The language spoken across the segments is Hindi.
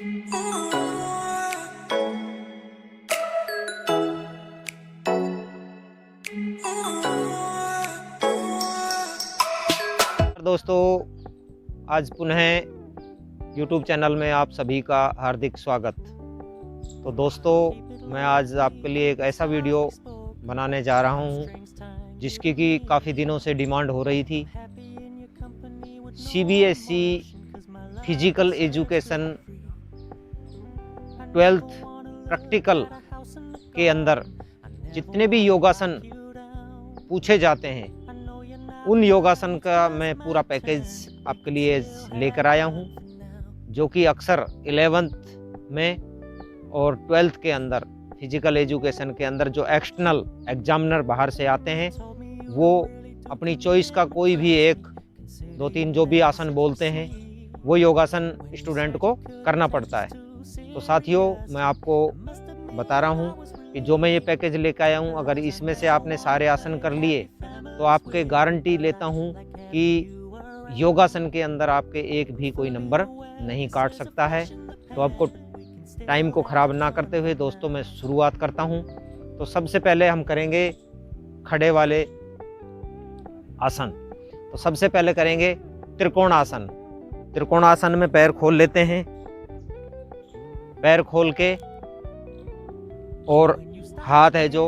दोस्तों, आज पुनः YouTube चैनल में आप सभी का हार्दिक स्वागत। तो दोस्तों, मैं आज आपके लिए एक ऐसा वीडियो बनाने जा रहा हूं जिसकी कि काफ़ी दिनों से डिमांड हो रही थी। CBSE physical education 12th practical के अंदर जितने भी योगासन पूछे जाते हैं, उन योगासन का मैं पूरा पैकेज आपके लिए लेकर आया हूं, जो कि अक्सर 11th में और 12th के अंदर फिजिकल एजुकेशन के अंदर जो एक्सटर्नल एग्जामिनर बाहर से आते हैं, वो अपनी चॉइस का कोई भी एक दो तीन जो भी आसन बोलते हैं, वो योगासन स्टूडेंट को करना पड़ता है। तो साथियों, मैं आपको बता रहा हूँ कि जो मैं ये पैकेज लेकर आया हूँ, अगर इसमें से आपने सारे आसन कर लिए तो आपके गारंटी लेता हूँ कि योगासन के अंदर आपके एक भी कोई नंबर नहीं काट सकता है। तो आपको टाइम को ख़राब ना करते हुए दोस्तों, मैं शुरुआत करता हूँ। तो सबसे पहले हम करेंगे खड़े वाले आसन। तो सबसे पहले करेंगे त्रिकोण आसन। त्रिकोण आसन में पैर खोल लेते हैं, पैर खोल के और हाथ है जो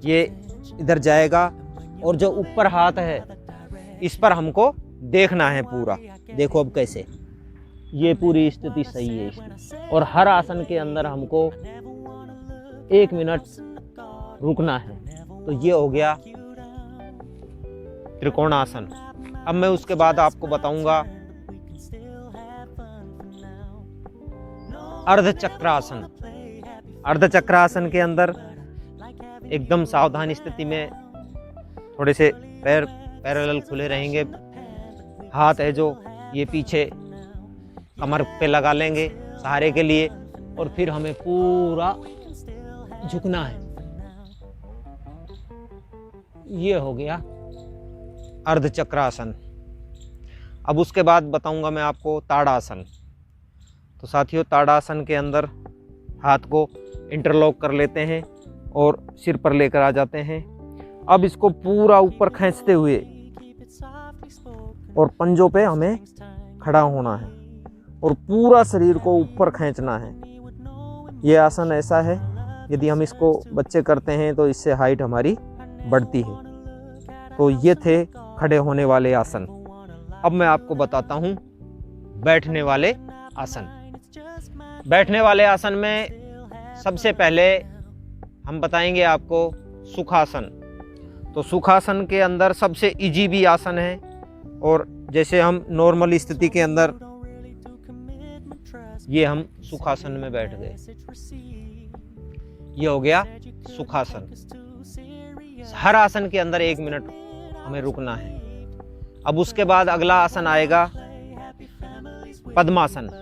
ये इधर जाएगा, और जो ऊपर हाथ है इस पर हमको देखना है पूरा। देखो अब कैसे, ये पूरी स्थिति सही है इसकी। और हर आसन के अंदर हमको 1 मिनट रुकना है। तो ये हो गया त्रिकोण आसन। अब मैं उसके बाद आपको बताऊंगा अर्धचक्रासन। अर्धचक्रासन के अंदर एकदम सावधान स्थिति में थोड़े से पैर पैरेलल खुले रहेंगे, हाथ है जो ये पीछे कमर पे लगा लेंगे सहारे के लिए, और फिर हमें पूरा झुकना है। ये हो गया अर्धचक्रासन। अब उसके बाद बताऊंगा मैं आपको ताड़ासन। तो साथियों, ताड़ासन के अंदर हाथ को इंटरलॉक कर लेते हैं और सिर पर लेकर आ जाते हैं। अब इसको पूरा ऊपर खींचते हुए और पंजों पे हमें खड़ा होना है और पूरा शरीर को ऊपर खींचना है। ये आसन ऐसा है, यदि हम इसको बच्चे करते हैं तो इससे हाइट हमारी बढ़ती है। तो ये थे खड़े होने वाले आसन। अब मैं आपको बताता हूँ बैठने वाले आसन। बैठने वाले आसन में सबसे पहले हम बताएंगे आपको सुखासन। तो सुखासन के अंदर सबसे इजी भी आसन है, और जैसे हम नॉर्मल स्थिति के अंदर ये हम सुखासन में बैठ गए, ये हो गया सुखासन। हर आसन के अंदर 1 मिनट हमें रुकना है। अब उसके बाद अगला आसन आएगा पद्मासन।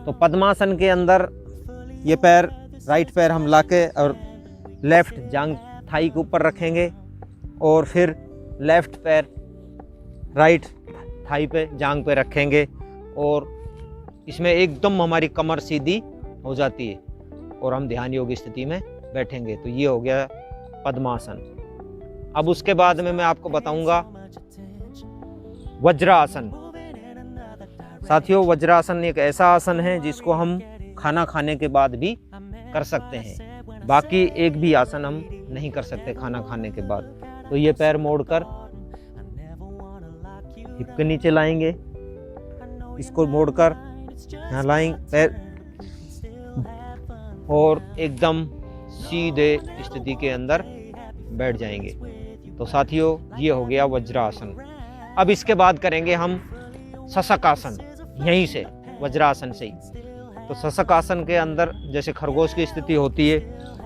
तो पद्मासन के अंदर ये पैर, राइट पैर हम लाके और लेफ्ट जांघ थाई के ऊपर रखेंगे, और फिर लेफ्ट पैर राइट थाई पे जांघ पे रखेंगे, और इसमें एकदम हमारी कमर सीधी हो जाती है और हम ध्यान योग स्थिति में बैठेंगे। तो ये हो गया पद्मासन। अब उसके बाद में मैं आपको बताऊंगा वज्रासन। साथियों, वज्रासन एक ऐसा आसन है जिसको हम खाना खाने के बाद भी कर सकते हैं। बाकी एक भी आसन हम नहीं कर सकते खाना खाने के बाद। तो ये पैर मोड़कर हिप के नीचे लाएंगे, इसको मोड़कर यहाँ लाएंगे पैर, और एकदम सीधे स्थिति के अंदर बैठ जाएंगे। तो साथियों, ये हो गया वज्रासन। अब इसके बाद करेंगे हम शशक आसन, यहीं से वज्रासन से ही। तो शशक आसन के अंदर जैसे खरगोश की स्थिति होती है,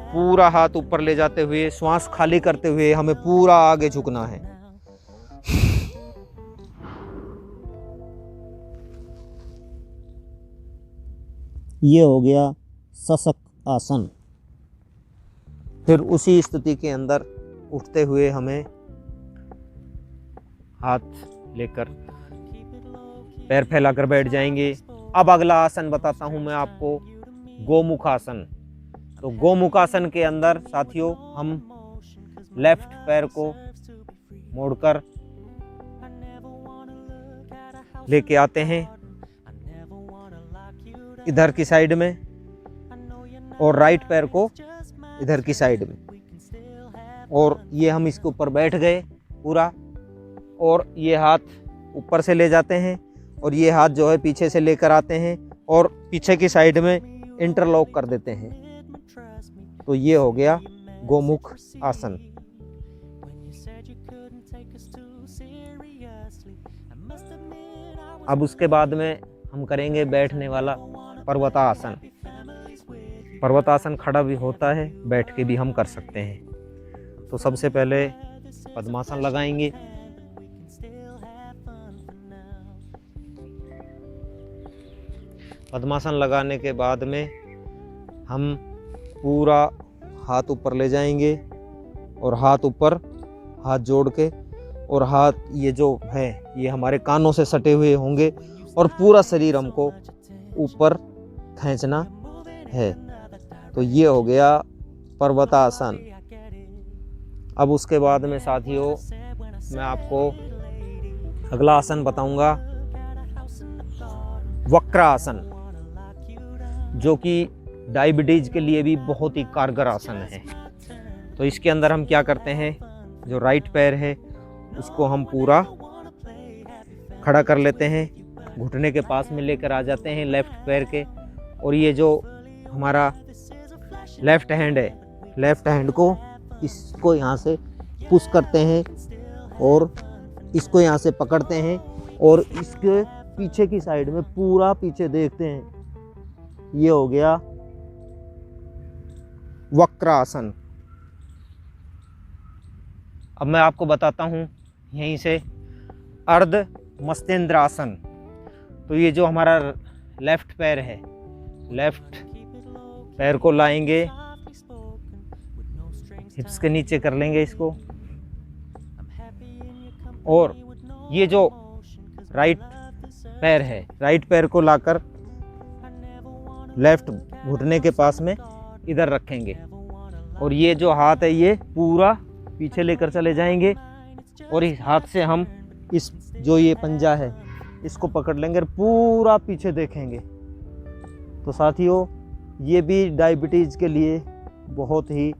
पूरा हाथ ऊपर ले जाते हुए श्वास खाली करते हुए हमें पूरा आगे झुकना है। ये हो गया शशक आसन। फिर उसी स्थिति के अंदर उठते हुए हमें हाथ लेकर पैर फैलाकर बैठ जाएंगे। अब अगला आसन बताता हूँ मैं आपको, गोमुख आसन। तो गोमुख आसन के अंदर साथियों हम लेफ्ट पैर को मोड़कर लेके आते हैं इधर की साइड में, और राइट पैर को इधर की साइड में, और ये हम इसके ऊपर बैठ गए पूरा, और ये हाथ ऊपर से ले जाते हैं और ये हाथ जो है पीछे से लेकर आते हैं और पीछे की साइड में इंटरलॉक कर देते हैं। तो ये हो गया गोमुख आसन। अब उसके बाद में हम करेंगे बैठने वाला पर्वतासन। पर्वतासन खड़ा भी होता है, बैठ के भी हम कर सकते हैं। तो सबसे पहले पद्मासन लगाएंगे। पद्मासन लगाने के बाद में हम पूरा हाथ ऊपर ले जाएंगे और हाथ ऊपर, हाथ जोड़ के, और हाथ ये जो है ये हमारे कानों से सटे हुए होंगे और पूरा शरीर हमको ऊपर खींचना है। तो ये हो गया पर्वतासन। अब उसके बाद में साथियों मैं आपको अगला आसन बताऊंगा, वक्रासन, जो कि डायबिटीज के लिए भी बहुत ही कारगर आसन है। तो इसके अंदर हम क्या करते हैं, जो राइट पैर है उसको हम पूरा खड़ा कर लेते हैं, घुटने के पास में लेकर आ जाते हैं लेफ्ट पैर के, और ये जो हमारा लेफ्ट हैंड है, लेफ्ट हैंड को इसको यहाँ से पुश करते हैं और इसको यहाँ से पकड़ते हैं और इसके पीछे की साइड में पूरा पीछे देखते हैं। ये हो गया वक्रासन। अब मैं आपको बताता हूँ यहीं से अर्ध मस्तेंद्रासन। तो ये जो हमारा लेफ्ट पैर है, लेफ्ट पैर को लाएंगे, हिप्स के नीचे कर लेंगे इसको, और ये जो राइट पैर है, राइट पैर को लाकर लेफ्ट घुटने के पास में इधर रखेंगे, और ये जो हाथ है ये पूरा पीछे लेकर चले जाएंगे, और इस हाथ से हम इस जो ये पंजा है इसको पकड़ लेंगे और पूरा पीछे देखेंगे। तो साथियों ये भी डायबिटीज के लिए बहुत ही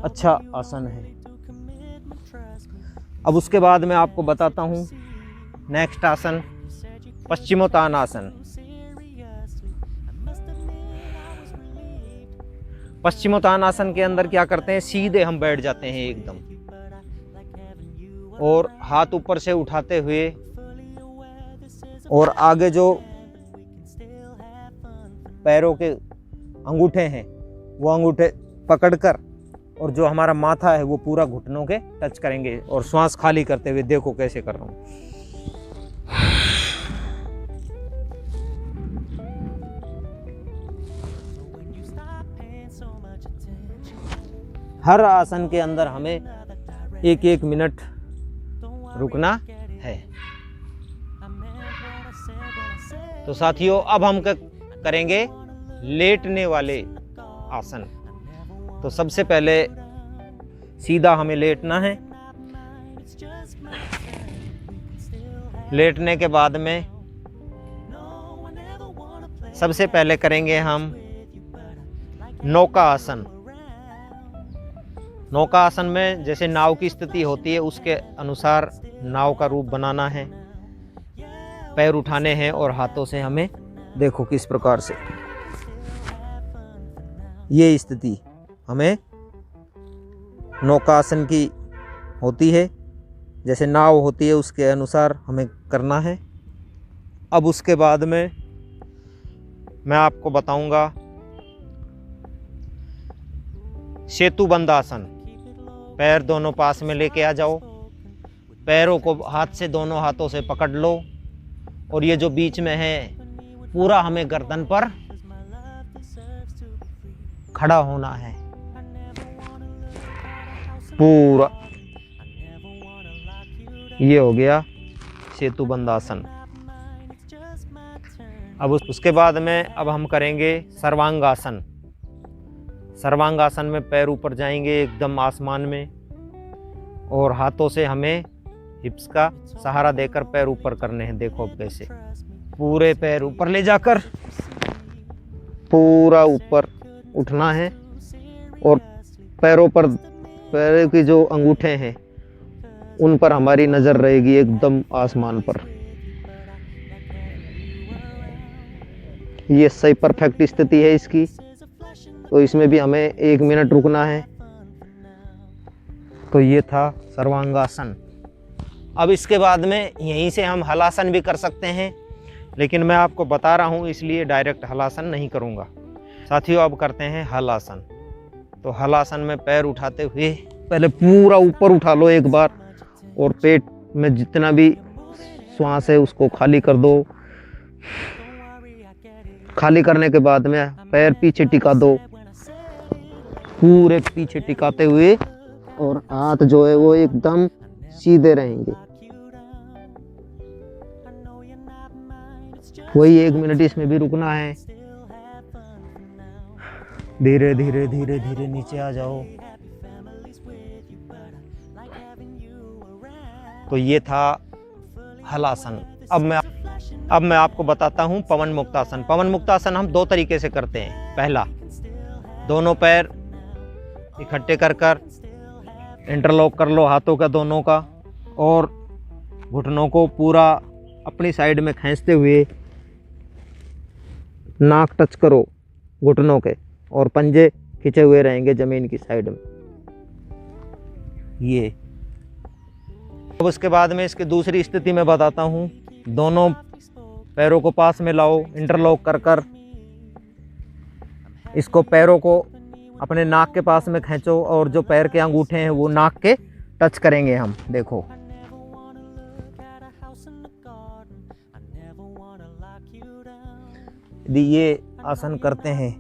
अच्छा आसन है। अब उसके बाद मैं आपको बताता हूँ नेक्स्ट आसन, पश्चिमोत्तानासन। पश्चिमोत्तानासन के अंदर क्या करते हैं, सीधे हम बैठ जाते हैं एकदम, और हाथ ऊपर से उठाते हुए, और आगे जो पैरों के अंगूठे हैं वो अंगूठे पकड़कर, और जो हमारा माथा है वो पूरा घुटनों के टच करेंगे, और श्वास खाली करते हुए देखो कैसे कर रहा हूँ। हर आसन के अंदर हमें 1-1 मिनट रुकना है। तो साथियों अब हम करेंगे लेटने वाले आसन। तो सबसे पहले सीधा हमें लेटना है। लेटने के बाद में सबसे पहले करेंगे हम नौका आसन। नौका आसन में जैसे नाव की स्थिति होती है उसके अनुसार नाव का रूप बनाना है, पैर उठाने हैं और हाथों से हमें देखो किस प्रकार से ये स्थिति हमें नौका आसन की होती है, जैसे नाव होती है उसके अनुसार हमें करना है। अब उसके बाद में मैं आपको बताऊंगा सेतुबंध आसन। पैर दोनों पास में लेके आ जाओ, पैरों को हाथ से दोनों हाथों से पकड़ लो, और ये जो बीच में है पूरा हमें गर्दन पर खड़ा होना है पूरा। ये हो गया सेतुबंध आसन। अब उसके बाद में अब हम करेंगे सर्वांगासन। सर्वांगासन में पैर ऊपर जाएंगे एकदम आसमान में, और हाथों से हमें हिप्स का सहारा देकर पैर ऊपर करने हैं। देखो अब कैसे पूरे पैर ऊपर ले जाकर पूरा ऊपर उठना है, और पैरों पर, पैरों की जो अंगूठे हैं उन पर हमारी नज़र रहेगी एकदम आसमान पर। ये सही परफेक्ट स्थिति है इसकी, तो इसमें भी हमें 1 मिनट रुकना है। तो ये था सर्वांगासन। अब इसके बाद में यहीं से हम हलासन भी कर सकते हैं, लेकिन मैं आपको बता रहा हूँ इसलिए डायरेक्ट हलासन नहीं करूँगा। साथियों अब करते हैं हलासन। तो हलासन में पैर उठाते हुए पहले पूरा ऊपर उठा लो एक बार, और पेट में जितना भी श्वास है उसको खाली कर दो। खाली करने के बाद में पैर पीछे टिका दो, पूरे पीछे टिकाते हुए, और हाथ जो है वो एकदम सीधे रहेंगे। वही 1 मिनट इसमें भी रुकना है। धीरे धीरे धीरे धीरे नीचे आ जाओ। तो ये था हलासन। अब मैं आपको बताता हूँ पवन मुक्तासन। पवन मुक्तासन हम 2 तरीके से करते हैं। पहला, दोनों पैर इकट्ठे कर इंटरलॉक कर लो हाथों का दोनों का, और घुटनों को पूरा अपनी साइड में खींचते हुए नाक टच करो घुटनों के, और पंजे खिंचे हुए रहेंगे ज़मीन की साइड में। ये अब उसके बाद में इसकी दूसरी स्थिति में बताता हूँ। दोनों पैरों को पास में लाओ इंटरलॉक कर इसको पैरों को अपने नाक के पास में खींचो, और जो पैर के अंगूठे हैं वो नाक के टच करेंगे हम। देखो यदि ये आसन करते हैं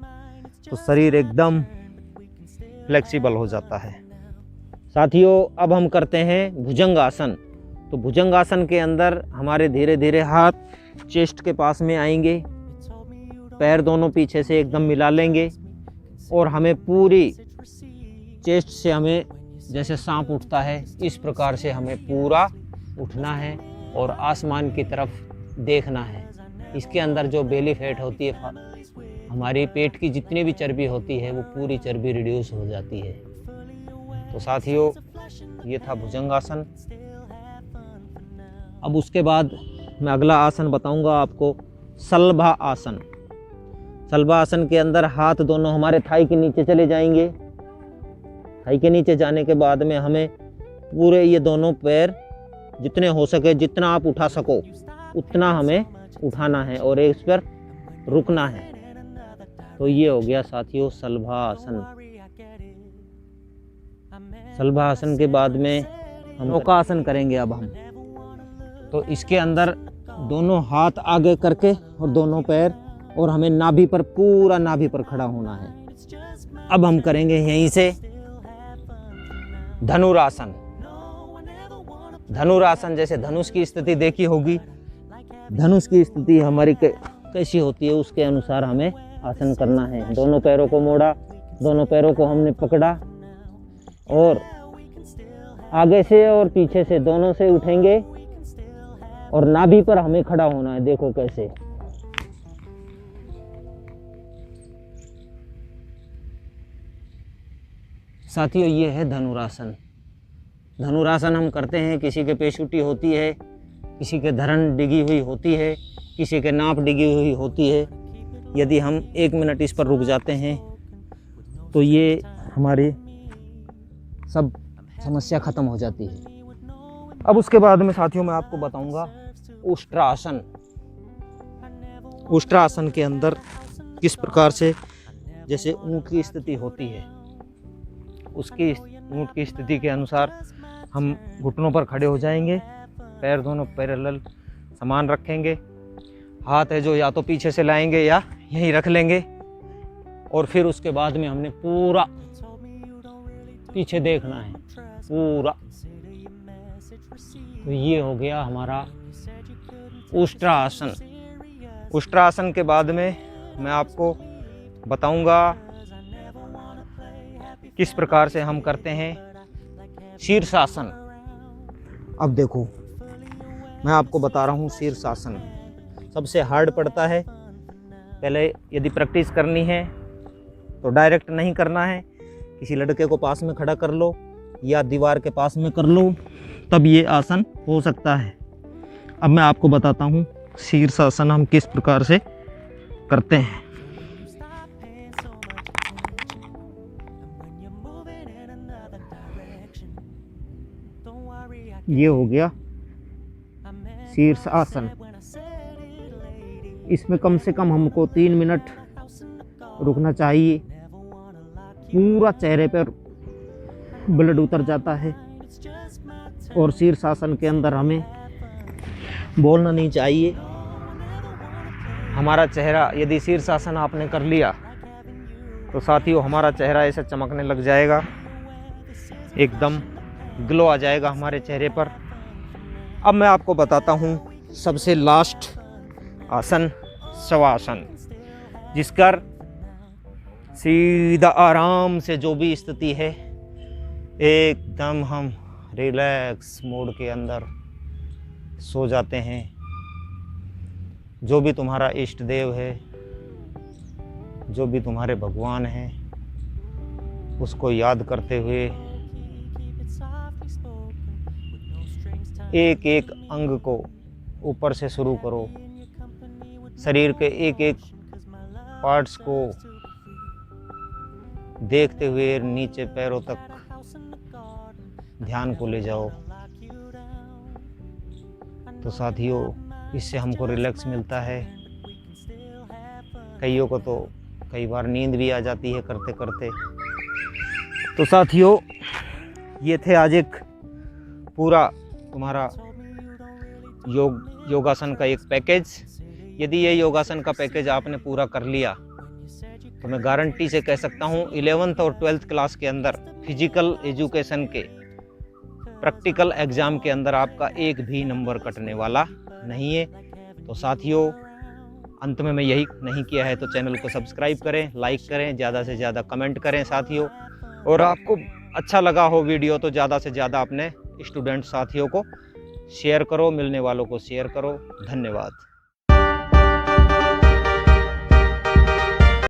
तो शरीर एकदम फ्लेक्सिबल हो जाता है। साथियों अब हम करते हैं भुजंगासन। तो भुजंगासन के अंदर हमारे धीरे धीरे हाथ चेस्ट के पास में आएंगे, पैर दोनों पीछे से एकदम मिला लेंगे, और हमें पूरी चेस्ट से हमें जैसे सांप उठता है इस प्रकार से हमें पूरा उठना है और आसमान की तरफ देखना है। इसके अंदर जो बेली फैट होती है, हमारी पेट की जितनी भी चर्बी होती है वो पूरी चर्बी रिड्यूस हो जाती है। तो साथियों ये था भुजंगासन। अब उसके बाद मैं अगला आसन बताऊंगा आपको, सलभा आसन। सलभा आसन के अंदर हाथ दोनों हमारे थाई के नीचे चले जाएंगे। थाई के नीचे जाने के बाद में हमें पूरे ये दोनों पैर जितने हो सके, जितना आप उठा सको उतना हमें उठाना है, और इस पर रुकना है। तो ये हो गया साथियों सलभा आसन। सलभा आसन के बाद में हम नौकासन करेंगे। अब हम तो इसके अंदर दोनों हाथ आगे करके और दोनों पैर, और हमें नाभि पर, पूरा नाभि पर खड़ा होना है। अब हम करेंगे यहीं से धनुरासन। धनुरासन जैसे धनुष की स्थिति देखी होगी, धनुष की स्थिति हमारी कैसी होती है उसके अनुसार हमें आसन करना है। दोनों पैरों को मोड़ा, दोनों पैरों को हमने पकड़ा, और आगे से और पीछे से दोनों से उठेंगे, और नाभि पर हमें खड़ा होना है। देखो कैसे। साथियों ये है धनुरासन। धनुरासन हम करते हैं, किसी के पेशुटी होती है, किसी के धरण डिगी हुई होती है, किसी के नाप डिगी हुई होती है। यदि हम 1 मिनट इस पर रुक जाते हैं तो ये हमारी सब समस्या ख़त्म हो जाती है। अब उसके बाद में साथियों मैं आपको बताऊंगा उष्ट्रासन। उष्ट्रासन के अंदर किस प्रकार से, जैसे ऊँट की स्थिति होती है, उसकी ऊँट की स्थिति के अनुसार हम घुटनों पर खड़े हो जाएंगे, पैर दोनों पैरेलल समान रखेंगे, हाथ है जो या तो पीछे से लाएंगे या यहीं रख लेंगे, और फिर उसके बाद में हमने पूरा पीछे देखना है पूरा। तो ये हो गया हमारा उष्ट्रासन। उष्ट्रासन के बाद में मैं आपको बताऊंगा किस प्रकार से हम करते हैं शीर्षासन। अब देखो मैं आपको बता रहा हूँ शीर्षासन सबसे हार्ड पड़ता है। पहले यदि प्रैक्टिस करनी है तो डायरेक्ट नहीं करना है, किसी लड़के को पास में खड़ा कर लो या दीवार के पास में कर लो, तब ये आसन हो सकता है। अब मैं आपको बताता हूँ शीर्षासन हम किस प्रकार से करते हैं। ये हो गया शीर्षासन। इसमें कम से कम हमको 3 मिनट रुकना चाहिए। पूरा चेहरे पर ब्लड उतर जाता है और शीर्षासन के अंदर हमें बोलना नहीं चाहिए। हमारा चेहरा, यदि शीर्षासन आपने कर लिया तो साथियों हमारा चेहरा ऐसे चमकने लग जाएगा, एकदम ग्लो आ जाएगा हमारे चेहरे पर। अब मैं आपको बताता हूँ सबसे लास्ट आसन, शवासन, जिसका सीधा आराम से जो भी स्थिति है एकदम हम रिलैक्स मोड के अंदर सो जाते हैं। जो भी तुम्हारा इष्ट देव है, जो भी तुम्हारे भगवान हैं, उसको याद करते हुए एक एक अंग को ऊपर से शुरू करो, शरीर के एक एक पार्ट्स को देखते हुए नीचे पैरों तक ध्यान को ले जाओ। तो साथियों इससे हमको रिलैक्स मिलता है। कईयों को तो कई बार नींद भी आ जाती है करते करते। तो साथियों ये थे आज एक पूरा तुम्हारा योगासन का एक पैकेज। यदि ये योगासन का पैकेज आपने पूरा कर लिया तो मैं गारंटी से कह सकता हूँ 11th और 12th क्लास के अंदर फिजिकल एजुकेशन के प्रैक्टिकल एग्ज़ाम के अंदर आपका एक भी नंबर कटने वाला नहीं है। तो साथियों अंत में मैं यही नहीं किया है तो चैनल को सब्सक्राइब करें, लाइक करें, ज़्यादा से ज़्यादा कमेंट करें साथियों। और आपको अच्छा लगा हो वीडियो तो ज़्यादा से ज़्यादा अपने स्टूडेंट साथियों को शेयर करो, मिलने वालों को शेयर करो। धन्यवाद।